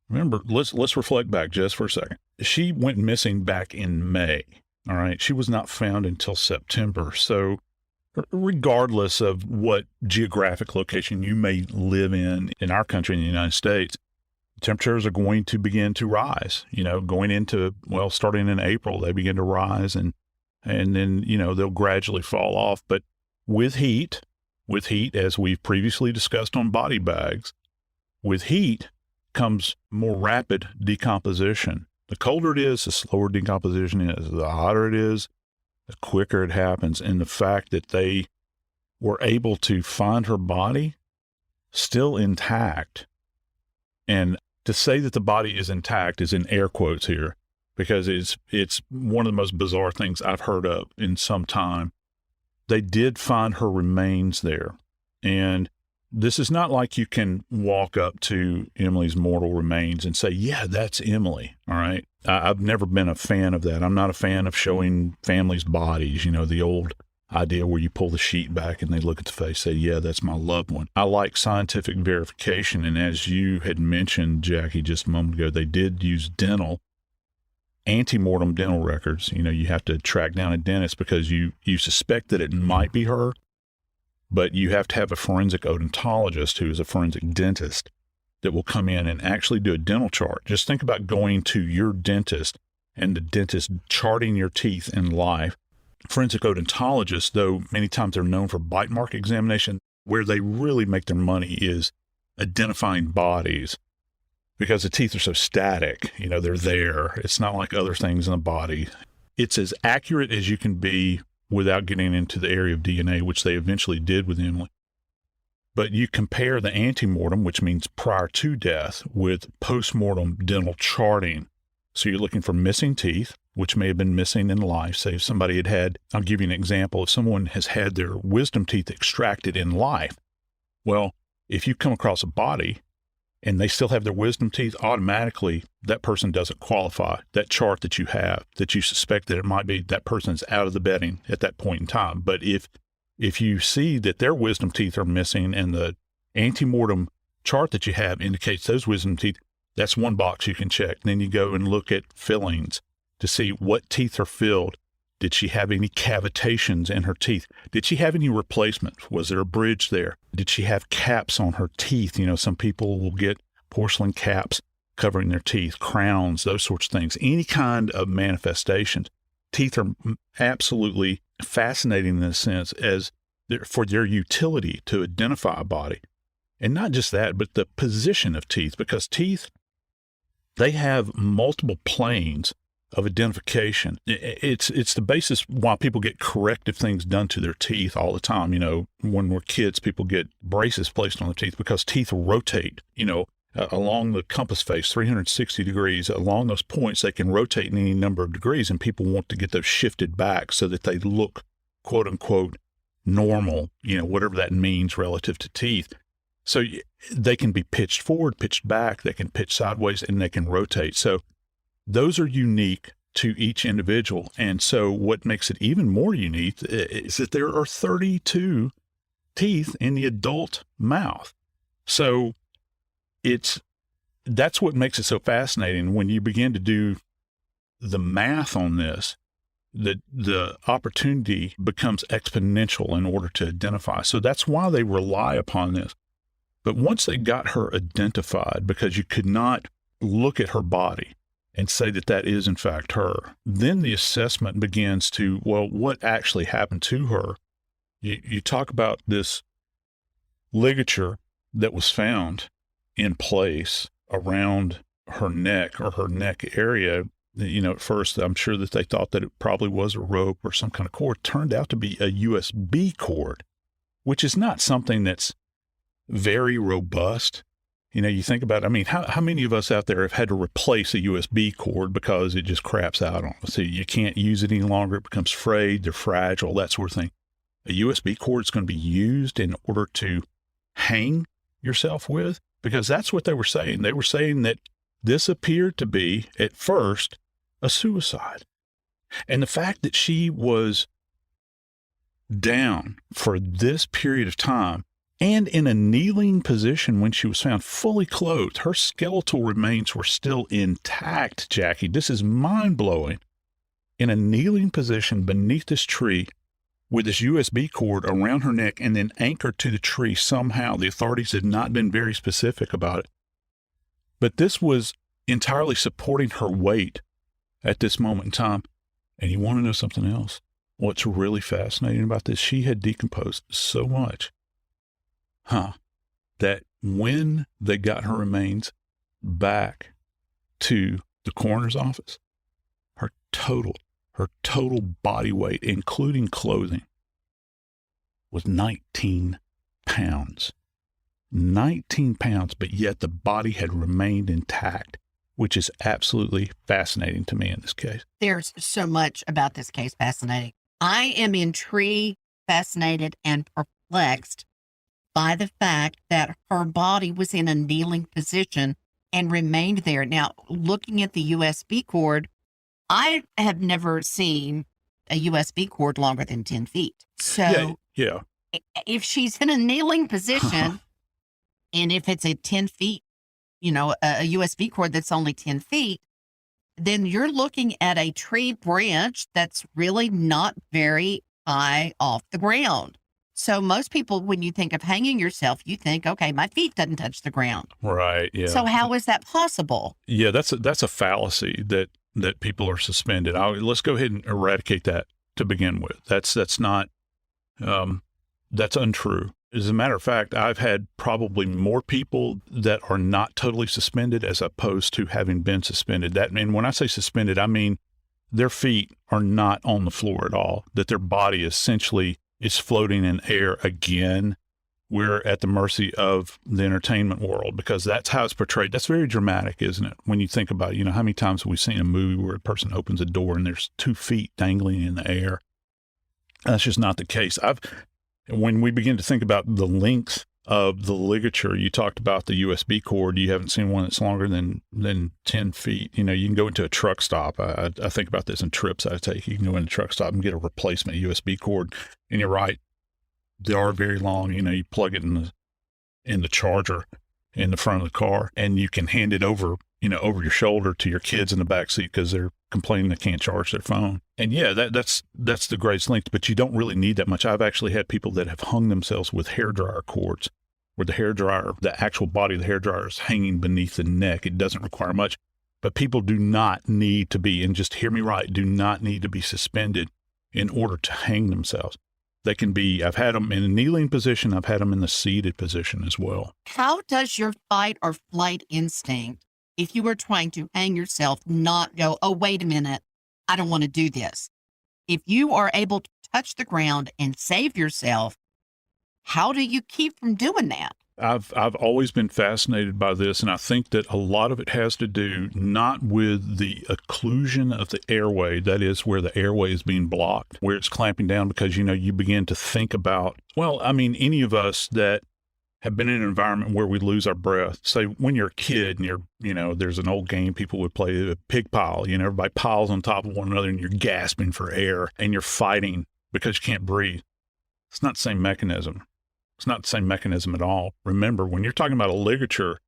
Remember, let's reflect back just for a second. She went missing back in May. All right. She was not found until September. So regardless of what geographic location you may live in our country, in the United States, temperatures are going to begin to rise, going into, starting in April, they begin to rise and then, they'll gradually fall off. But with heat, as we've previously discussed on body bags, with heat comes more rapid decomposition. The colder it is, the slower decomposition is. The hotter it is, the quicker it happens. And the fact that they were able to find her body still intact, and to say that the body is intact is in air quotes here, because it's one of the most bizarre things I've heard of in some time. They did find her remains there. And this is not like you can walk up to Emily's mortal remains and say, yeah, that's Emily. All right. I've never been a fan of that. I'm not a fan of showing families' bodies, the old idea where you pull the sheet back and they look at the face, say, yeah, that's my loved one. I like scientific verification. And as you had mentioned, Jackie, just a moment ago, they did use antemortem dental records. You have to track down a dentist because you suspect that it might be her. But you have to have a forensic odontologist who is a forensic dentist that will come in and actually do a dental chart. Just think about going to your dentist and the dentist charting your teeth in life. Forensic odontologists, though, many times they're known for bite mark examination. Where they really make their money is identifying bodies, because the teeth are so static. They're there. It's not like other things in the body. It's as accurate as you can be without getting into the area of DNA, which they eventually did with Emily. But you compare the antemortem, which means prior to death, with postmortem dental charting. So you're looking for missing teeth, which may have been missing in life. Say if somebody had, I'll give you an example. If someone has had their wisdom teeth extracted in life, well, if you come across a body and they still have their wisdom teeth, automatically that person doesn't qualify. That chart that you have, that you suspect that it might be, that person's out of the betting at that point in time. But if you see that their wisdom teeth are missing and the antemortem chart that you have indicates those wisdom teeth, that's one box you can check. Then you go and look at fillings to see what teeth are filled. Did she have any cavitations in her teeth? Did she have any replacement? Was there a bridge there? Did she have caps on her teeth? You know, some people will get porcelain caps covering their teeth, crowns, those sorts of things. Any kind of manifestations. Teeth are absolutely fascinating in a sense as for their utility to identify a body. And not just that, but the position of teeth, because teeth, they have multiple planes of identification. It's the basis why people get corrective things done to their teeth all the time. You know, when we're kids, people get braces placed on their teeth because teeth rotate, you know, along the compass face, 360 degrees. Along those points, they can rotate in any number of degrees, and people want to get those shifted back so that they look, quote unquote, normal, you know, whatever that means relative to teeth. So they can be pitched forward, pitched back, they can pitch sideways, and they can rotate. So those are unique to each individual. And so what makes it even more unique is that there are 32 teeth in the adult mouth. So that's what makes it so fascinating. When you begin to do the math on this, the opportunity becomes exponential in order to identify. So that's why they rely upon this. But once they got her identified, because you could not look at her body and say that that is in fact her, then the assessment begins to, well, what actually happened to her? You talk about this ligature that was found in place around her neck or her neck area. You know, at first, I'm sure that they thought that it probably was a rope or some kind of cord. It turned out to be a USB cord, which is not something that's very robust. You know, you think about it, I mean, how many of us out there have had to replace a USB cord because it just craps out on us? So you can't use it any longer. It becomes frayed, they're fragile, that sort of thing. A USB cord is going to be used in order to hang yourself with, because that's what they were saying. They were saying that this appeared to be, at first, a suicide. And the fact that she was down for this period of time and in a kneeling position when she was found, fully clothed, her skeletal remains were still intact, Jackie. This is mind-blowing. In a kneeling position beneath this tree with this USB cord around her neck and then anchored to the tree somehow. The authorities had not been very specific about it. But this was entirely supporting her weight at this moment in time. And you want to know something else? What's really fascinating about this, she had decomposed so much, that when they got her remains back to the coroner's office, her total body weight, including clothing, was 19 pounds. 19 pounds, but yet the body had remained intact, which is absolutely fascinating to me in this case. There's so much about this case fascinating. I am intrigued, fascinated, and perplexed by the fact that her body was in a kneeling position and remained there. Now, looking at the USB cord, I have never seen a USB cord longer than 10 feet. So yeah. If she's in a kneeling position, and if it's a 10 feet, you know, a USB cord that's only 10 feet, then you're looking at a tree branch that's really not very high off the ground. So most people, when you think of hanging yourself, you think, okay, my feet doesn't touch the ground. Right, yeah. So how is that possible? Yeah, that's a fallacy that people are suspended. Let's go ahead and eradicate that to begin with. That's not, that's untrue. As a matter of fact, I've had probably more people that are not totally suspended as opposed to having been suspended. And when I say suspended, I mean their feet are not on the floor at all, that their body essentially is floating in air again. We're at the mercy of the entertainment world because that's how it's portrayed. That's very dramatic, isn't it? When you think about it, you know, how many times have we seen a movie where a person opens a door and there's 2 feet dangling in the air? That's just not the case. When we begin to think about the length of the ligature. You talked about the USB cord. You haven't seen one that's longer than 10 feet. You know, you can go into a truck stop. I think about this in trips I take. You can go into a truck stop and get a replacement USB cord. And you're right, they are very long. You know, you plug it in the charger in the front of the car, and you can hand it over, you know, over your shoulder to your kids in the back seat because they're complaining they can't charge their phone. And yeah, that's the greatest length, but you don't really need that much. I've actually had people that have hung themselves with hairdryer cords where the actual body of the hairdryer is hanging beneath the neck. It doesn't require much, but people do not need to be, and just hear me right, do not need to be suspended in order to hang themselves. They can be, I've had them in a kneeling position. I've had them in the seated position as well. How does your fight or flight instinct, if you were trying to hang yourself, not go, oh, wait a minute, I don't want to do this? If you are able to touch the ground and save yourself, how do you keep from doing that? I've always been fascinated by this, and I think that a lot of it has to do not with the occlusion of the airway, that is where the airway is being blocked, where it's clamping down, because, you know, you begin to think about, well, I mean, any of us that have been in an environment where we lose our breath, say when you're a kid and there's an old game people would play, a pig pile, you know, everybody piles on top of one another and you're gasping for air and you're fighting because you can't breathe. It's not the same mechanism. It's not the same mechanism at all. Remember, when you're talking about a ligature,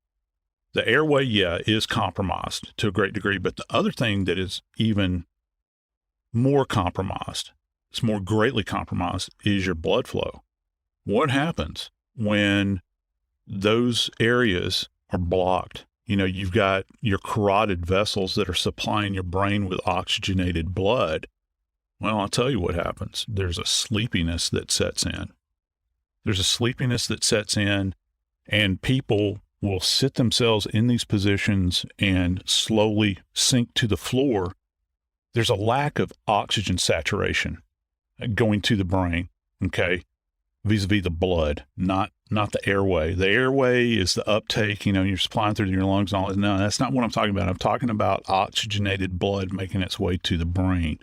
the airway, is compromised to a great degree. But the other thing that is even more compromised, it's more greatly compromised, is your blood flow. What happens when those areas are blocked? You know, you've got your carotid vessels that are supplying your brain with oxygenated blood. Well, I'll tell you what happens. There's a sleepiness that sets in. And people will sit themselves in these positions and slowly sink to the floor. There's a lack of oxygen saturation going to the brain, okay, vis-a-vis the blood, not the airway. The airway is the uptake, you know, you're supplying through your lungs and all that. No, that's not what I'm talking about. I'm talking about oxygenated blood making its way to the brain.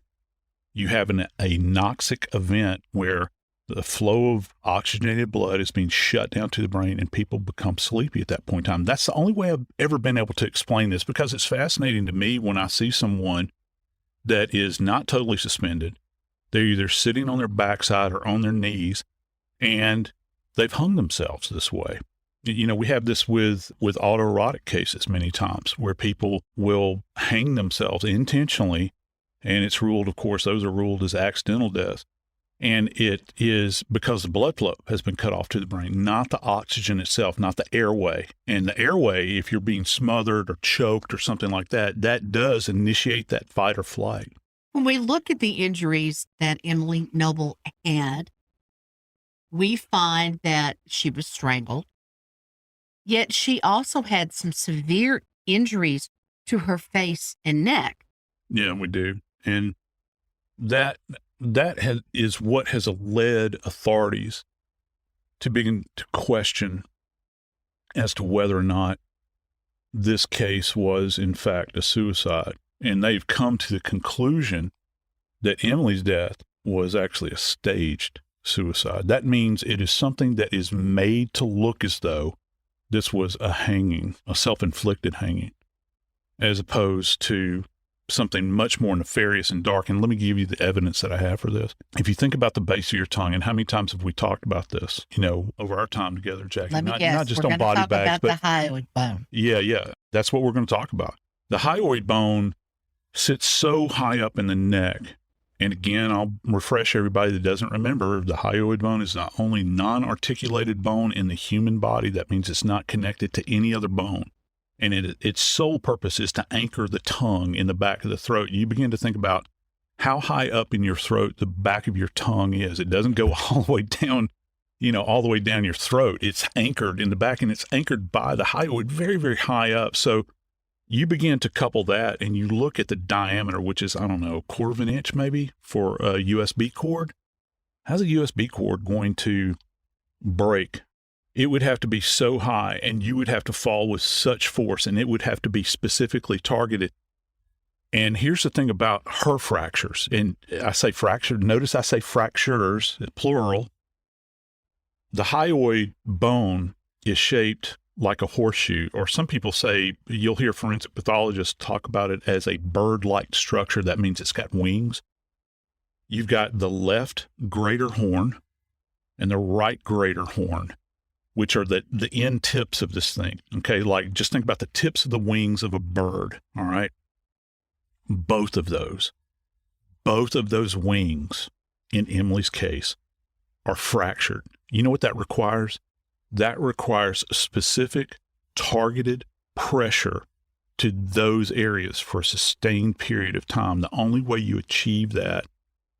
You have a anoxic event where the flow of oxygenated blood is being shut down to the brain and people become sleepy at that point in time. That's the only way I've ever been able to explain this, because it's fascinating to me when I see someone that is not totally suspended. They're either sitting on their backside or on their knees, and they've hung themselves this way. You know, we have this with autoerotic cases many times where people will hang themselves intentionally, and it's ruled, of course, those are ruled as accidental deaths. And it is because the blood flow has been cut off to the brain, not the oxygen itself, not the airway. And the airway, if you're being smothered or choked or something like that, that does initiate that fight or flight. When we look at the injuries that Emily Noble had, we find that she was strangled, yet she also had some severe injuries to her face and neck. Yeah, we do. And that is what has led authorities to begin to question as to whether or not this case was in fact a suicide. And they've come to the conclusion that Emily's death was actually a staged suicide. That means it is something that is made to look as though this was a hanging, a self-inflicted hanging, as opposed to something much more nefarious and dark. And let me give you the evidence that I have for this. If you think about the base of your tongue, and how many times have we talked about this, you know, over our time together, Jackie? Let me guess, not just we're on body bags, about the hyoid bone. Yeah. That's what we're going to talk about. The hyoid bone sits so high up in the neck. And again, I'll refresh everybody that doesn't remember, the hyoid bone is the only non-articulated bone in the human body. That means it's not connected to any other bone. And its sole purpose is to anchor the tongue in the back of the throat. You begin to think about how high up in your throat the back of your tongue is. It doesn't go all the way down, you know, all the way down your throat. It's anchored in the back, and it's anchored by the hyoid very, very high up. So you begin to couple that, and you look at the diameter, which is, I don't know, 1/4 of an inch maybe for a USB cord. How's a USB cord going to break? It would have to be so high, and you would have to fall with such force, and it would have to be specifically targeted. And here's the thing about her fractures, and I say fractured. Notice I say fractures, plural. The hyoid bone is shaped like a horseshoe, or some people say, you'll hear forensic pathologists talk about it as a bird-like structure. That means it's got wings. You've got the left greater horn and the right greater horn, which are the end tips of this thing. Okay, like just think about the tips of the wings of a bird, all right? Both of those wings in Emily's case are fractured. You know what that requires? That requires specific targeted pressure to those areas for a sustained period of time. The only way you achieve that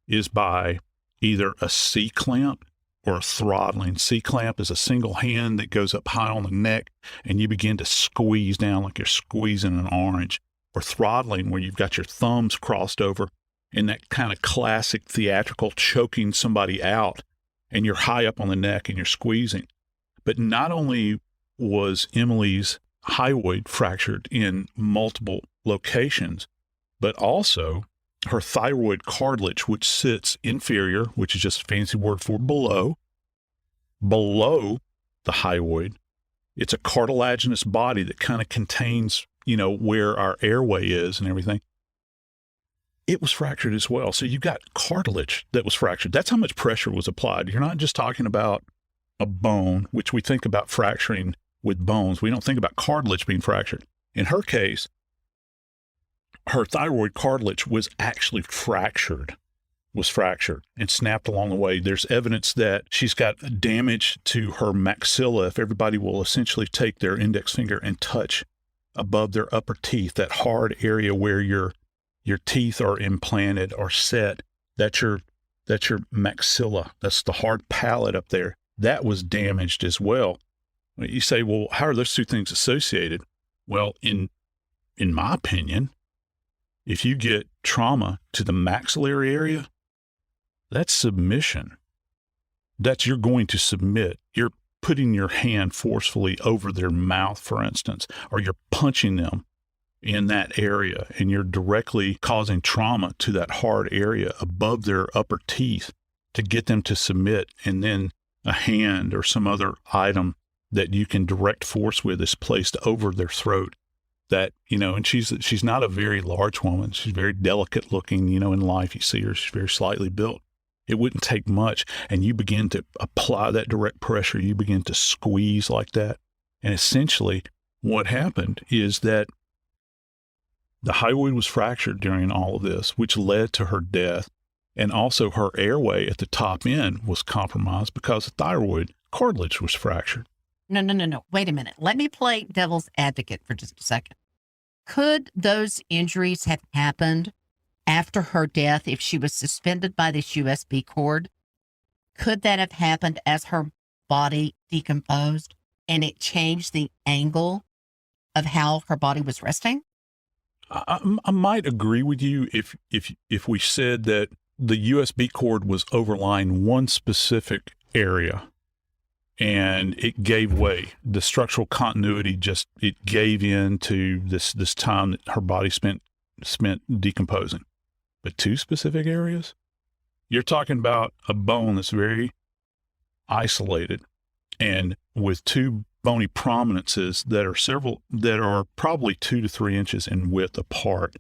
is by either a C-clamp or a throttling. C-clamp is a single hand that goes up high on the neck and you begin to squeeze down like you're squeezing an orange. Or throttling, where you've got your thumbs crossed over in that kind of classic theatrical choking somebody out, and you're high up on the neck and you're squeezing. But not only was Emily's hyoid fractured in multiple locations, but also her thyroid cartilage, which sits inferior, which is just a fancy word for below the hyoid. It's a cartilaginous body that kind of contains, where our airway is and everything. It was fractured as well. So you've got cartilage that was fractured. That's how much pressure was applied. You're not just talking about a bone, which we think about fracturing with bones. We don't think about cartilage being fractured. In her case, her thyroid cartilage was actually fractured and snapped along the way. There's evidence that she's got damage to her maxilla. If everybody will essentially take their index finger and touch above their upper teeth, that hard area where your teeth are implanted or set, that's your maxilla. That's the hard palate up there. That was damaged as well. You say, well, how are those two things associated? Well, in my opinion, if you get trauma to the maxillary area, that's submission. That's you're going to submit. You're putting your hand forcefully over their mouth, for instance, or you're punching them in that area and you're directly causing trauma to that hard area above their upper teeth to get them to submit. And then a hand or some other item that you can direct force with is placed over their throat. That, and she's not a very large woman. She's very delicate looking, in life. You see her, she's very slightly built. It wouldn't take much. And you begin to apply that direct pressure. You begin to squeeze like that. And essentially what happened is that the hyoid was fractured during all of this, which led to her death. And also her airway at the top end was compromised because the thyroid cartilage was fractured. No. Wait a minute. Let me play devil's advocate for just a second. Could those injuries have happened after her death if she was suspended by this USB cord? Could that have happened as her body decomposed and it changed the angle of how her body was resting? I might agree with you if we said that the USB cord was overlying one specific area and it gave way. The structural continuity it gave in to this time that her body spent decomposing. But two specific areas? You're talking about a bone that's very isolated and with two bony prominences that are probably 2 to 3 inches in width apart.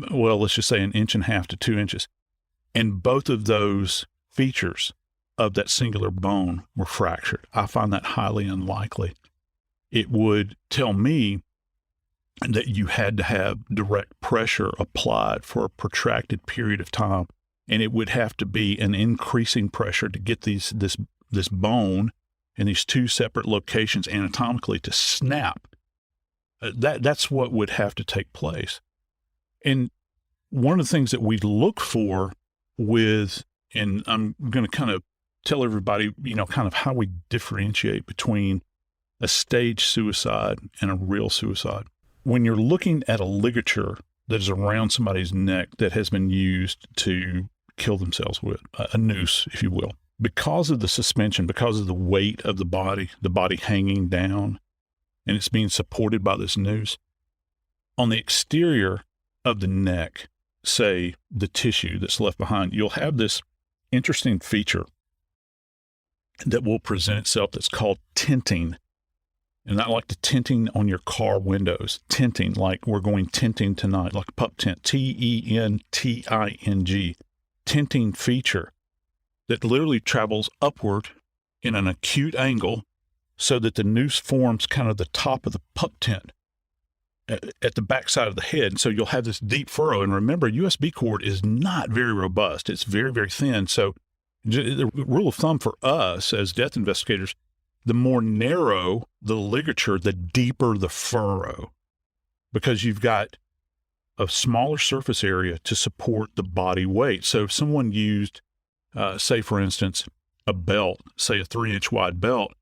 Well, let's just say 1.5 inches to 2 inches. And both of those features of that singular bone were fractured. I find that highly unlikely. It would tell me that you had to have direct pressure applied for a protracted period of time. And it would have to be an increasing pressure to get this bone in these two separate locations anatomically to snap. That's what would have to take place. And one of the things that we look for and I'm going to kind of tell everybody, kind of how we differentiate between a staged suicide and a real suicide. When you're looking at a ligature that is around somebody's neck that has been used to kill themselves with, a noose, if you will, because of the suspension, because of the weight of the body hanging down, and it's being supported by this noose, on the exterior of the neck, say the tissue that's left behind, you'll have this interesting feature. that will present itself that's called tinting. And not like the tinting on your car windows. Tinting, like we're going tinting tonight, like pup tint, Tenting. Tinting feature that literally travels upward in an acute angle so that the noose forms kind of the top of the pup tent at the backside of the head. And so you'll have this deep furrow. And remember, USB cord is not very robust. It's very, very thin. So the rule of thumb for us as death investigators, the more narrow the ligature, the deeper the furrow, because you've got a smaller surface area to support the body weight. So if someone used, say, for instance, a belt, say a 3-inch wide belt,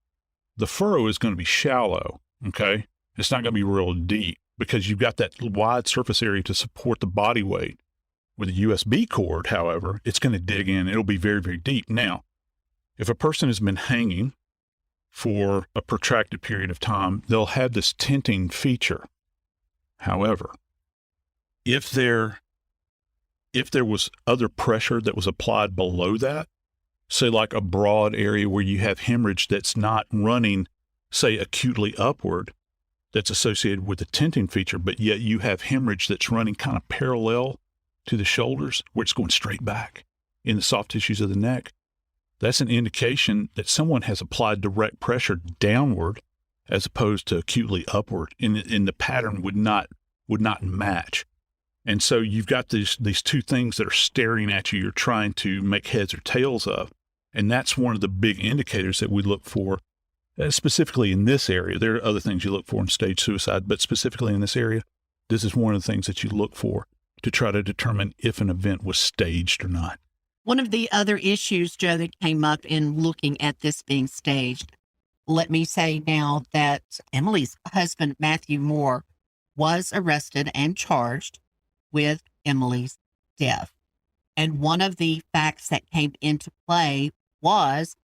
the furrow is going to be shallow, okay? It's not going to be real deep because you've got that wide surface area to support the body weight. With a USB cord, however, it's going to dig in. It'll be very, very deep. Now, if a person has been hanging for a protracted period of time, they'll have this tinting feature. However, if there was other pressure that was applied below that, say like a broad area where you have hemorrhage that's not running, say, acutely upward, that's associated with the tinting feature, but yet you have hemorrhage that's running kind of parallel to the shoulders where it's going straight back in the soft tissues of the neck, that's an indication that someone has applied direct pressure downward as opposed to acutely upward, and the pattern would not match. And so you've got these two things that are staring at you, you're trying to make heads or tails of. And that's one of the big indicators that we look for, specifically in this area. There are other things you look for in staged suicide, but specifically in this area, this is one of the things that you look for to try to determine if an event was staged or not. One of the other issues, Joe, that came up in looking at this being staged, let me say now that Emily's husband, Matthew Moore, was arrested and charged with Emily's death. And one of the facts that came into play was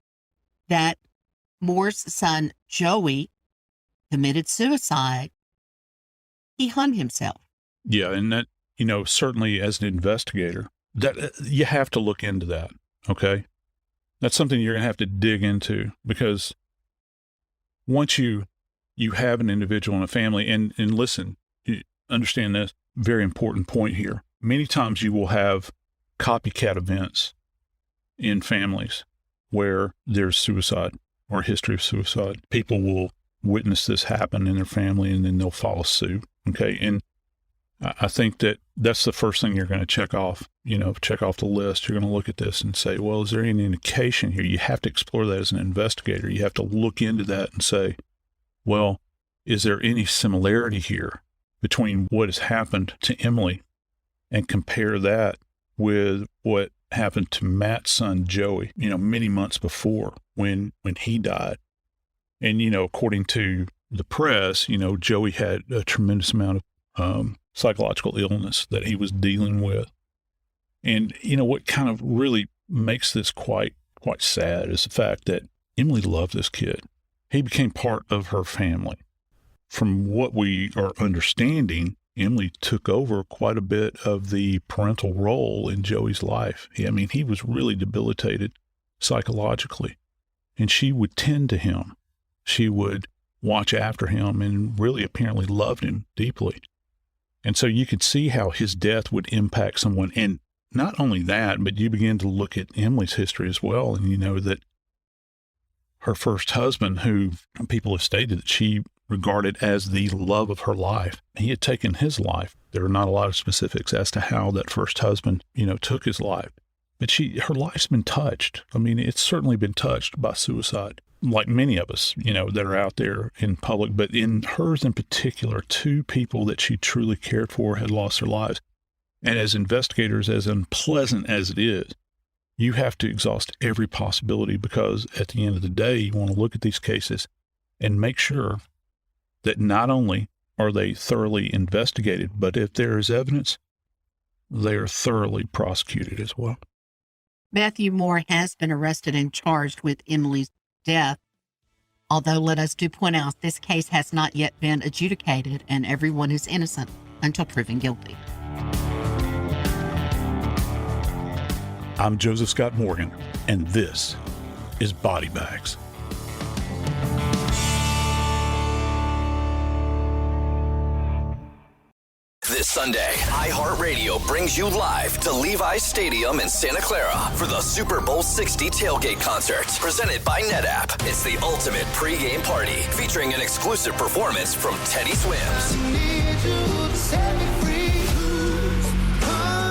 that Moore's son, Joey, committed suicide. He hung himself. Yeah, and that, certainly as an investigator, that you have to look into that, okay? That's something you're going to have to dig into, because once you have an individual in a family, and listen, you understand this very important point here. Many times you will have copycat events in families where there's suicide or a history of suicide. People will witness this happen in their family, and then they'll follow suit, okay? And I think that's the first thing you're going to check off the list. You're going to look at this and say, well, is there any indication here? You have to explore that as an investigator. You have to look into that and say, well, is there any similarity here between what has happened to Emily, and compare that with what happened to Matt's son, Joey, many months before when he died. And, according to the press, Joey had a tremendous amount of psychological illness that he was dealing with. And, what kind of really makes this quite sad is the fact that Emily loved this kid. He became part of her family. From what we are understanding, Emily took over quite a bit of the parental role in Joey's life. He was really debilitated psychologically, and she would tend to him. She would watch after him and really apparently loved him deeply. And so you could see how his death would impact someone. And not only that, but you begin to look at Emily's history as well. And you know that her first husband, who people have stated that she regarded as the love of her life, he had taken his life. There are not a lot of specifics as to how that first husband, took his life. But her life's been touched. It's certainly been touched by suicide, like many of us, that are out there in public. But in hers in particular, two people that she truly cared for had lost their lives. And as investigators, as unpleasant as it is, you have to exhaust every possibility, because at the end of the day, you want to look at these cases and make sure that not only are they thoroughly investigated, but if there is evidence, they are thoroughly prosecuted as well. Matthew Moore has been arrested and charged with Emily's death. Although, let us do point out, this case has not yet been adjudicated, and everyone is innocent until proven guilty. I'm Joseph Scott Morgan, and this is body bags. This Sunday, iHeartRadio brings you live to Levi's Stadium in Santa Clara for the Super Bowl 60 tailgate concert, presented by NetApp. It's the ultimate pregame party, featuring an exclusive performance from Teddy Swims.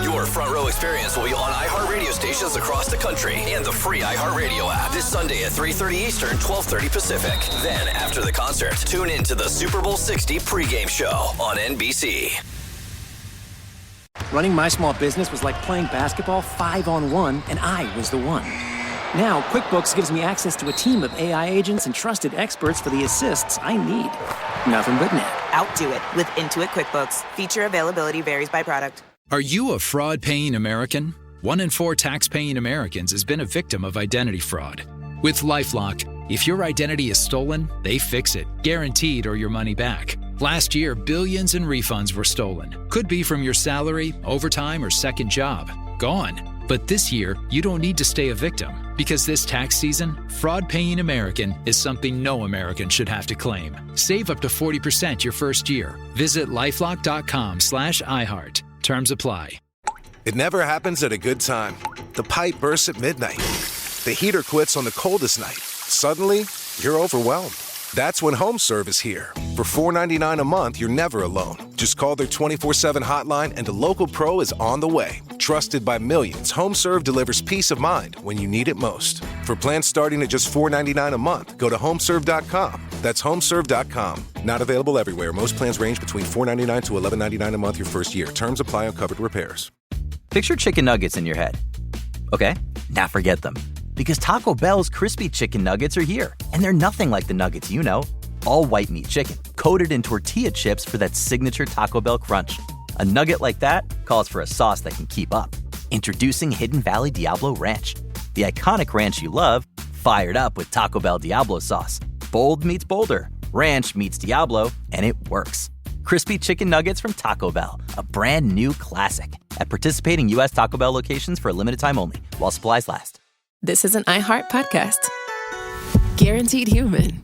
Your front row experience will be on iHeartRadio stations across the country and the free iHeartRadio app this Sunday at 3:30 Eastern, 12:30 Pacific. Then, after the concert, tune in to the Super Bowl 60 pregame show on NBC. Running my small business was like playing basketball 5-on-1, and I was the one. Now, QuickBooks gives me access to a team of AI agents and trusted experts for the assists I need. Nothing but net. Outdo it with Intuit QuickBooks. Feature availability varies by product. Are you a fraud-paying American? 1 in 4 tax-paying Americans has been a victim of identity fraud. With LifeLock, if your identity is stolen, they fix it, guaranteed, or your money back. Last year, billions in refunds were stolen. Could be from your salary, overtime, or second job. Gone. But this year, you don't need to stay a victim, because this tax season, fraud-paying American is something no American should have to claim. Save up to 40% your first year. Visit lifelock.com/iHeart. Terms apply. It never happens at a good time. The pipe bursts at midnight. The heater quits on the coldest night. Suddenly, you're overwhelmed. That's when HomeServe is here. For $4.99 a month, you're never alone. Just call their 24/7 hotline and a local pro is on the way. Trusted by millions, HomeServe delivers peace of mind when you need it most. For plans starting at just $4.99 a month, go to HomeServe.com. That's HomeServe.com. Not available everywhere. Most plans range between $4.99 to $11.99 a month your first year. Terms apply on covered repairs. Picture chicken nuggets in your head. Okay, now forget them. Because Taco Bell's crispy chicken nuggets are here. And they're nothing like the nuggets you know. All white meat chicken, coated in tortilla chips for that signature Taco Bell crunch. A nugget like that calls for a sauce that can keep up. Introducing Hidden Valley Diablo Ranch. The iconic ranch you love, fired up with Taco Bell Diablo sauce. Bold meets bolder. Ranch meets Diablo, and it works. Crispy chicken nuggets from Taco Bell. A brand new classic. At participating U.S. Taco Bell locations for a limited time only, while supplies last. This is an iHeart podcast. Guaranteed Human.